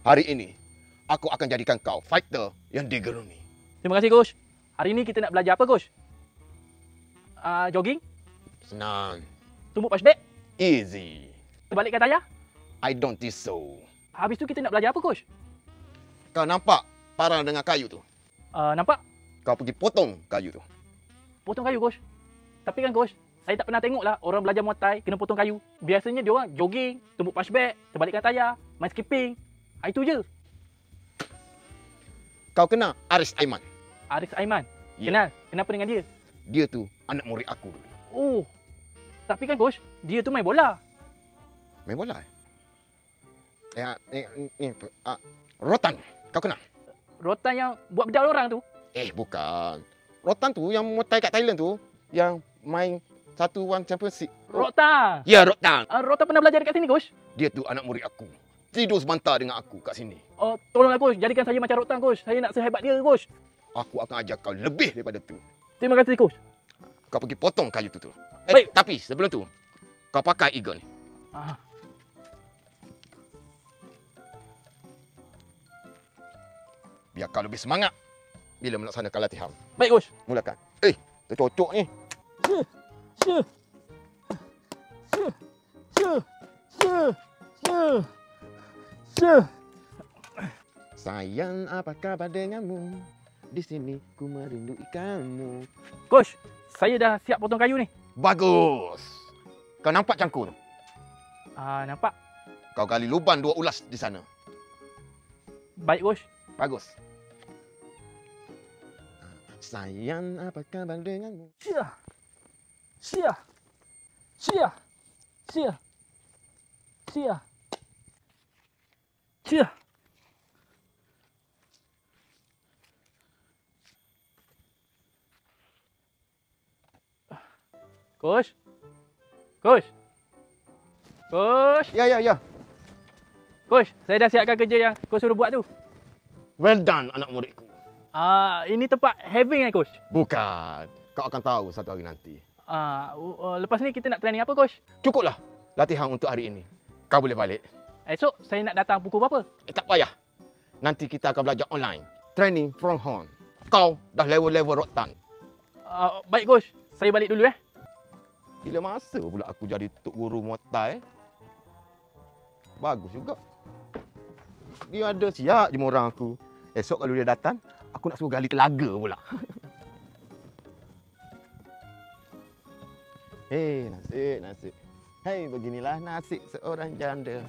Hari ini, aku akan jadikan kau fighter yang digeruni. Terima kasih, Coach. Hari ini kita nak belajar apa, Coach? Jogging, Senang. tumbuk flashback, Easy. terbalikkan tayar. I don't think so. Habis tu kita nak belajar apa, Coach? Kau nampak parang dengan kayu tu? Nampak? Kau pergi potong kayu tu. Potong kayu, Coach. Tapi kan, Coach, saya tak pernah tengok lah orang belajar Muay Thai kena potong kayu. Biasanya dia orang jogging, tumbuk flashback, terbalikkan tayar, main skipping. Itu je. Kau kenal Aris Aiman? Aris Aiman. Ya. Kenal? Kenapa dengan dia? Dia tu anak murid aku dulu. Oh. Tapi kan, Coach, dia tu main bola. Main bola Rotan. Kau kenal? Rotan yang buat bedak orang tu. Bukan. Rotan tu yang Muay Thai kat Thailand tu. Yang main satu one championship. Rotan. Ya, Rotan. Rotan pernah belajar dekat sini, Coach? Dia tu anak murid aku. Tidur sebentar dengan aku kat sini. Oh, tolonglah, Coach. Jadikan saya macam Rotan, Coach. Saya nak sehebat dia, Coach. Aku akan ajar kau lebih daripada tu. Terima kasih, Coach. Kau pergi potong kayu tu. Baik. Tapi sebelum tu, kau pakai eagle ni. Biar kau lebih semangat bila melaksanakan latihan. Baik, Coach. Mulakan. Tercocok ni. Sayang, apa kabar denganmu? Di sini ku merindui kamu. Coach, saya dah siap potong kayu ni. Bagus. Kau nampak cangkul tu? Nampak. Kau gali lubang 2 ulas di sana. Baik, Coach. Bagus. Sayang, apa kabar denganmu? Sia. Coach. Ya. Coach, saya dah siapkan kerja yang Coach suruh buat tu. Well done, anak muridku. Ini tempat having Coach? Bukan. Kau akan tahu satu hari nanti. Lepas ni kita nak training apa, Coach? Cukuplah latihan untuk hari ini. Kau boleh balik. Esok saya nak datang pukul berapa? Tak payah. Nanti kita akan belajar online. Training from home. Kau dah level-level rotan. Baik, Coach. Saya balik dulu, Bila masa pula aku jadi tok guru Muay Thai? Bagus juga. Dia ada siap je orang aku. Esok kalau dia datang, aku nak suruh gali telaga pula. Nasib. Beginilah nasib seorang janda.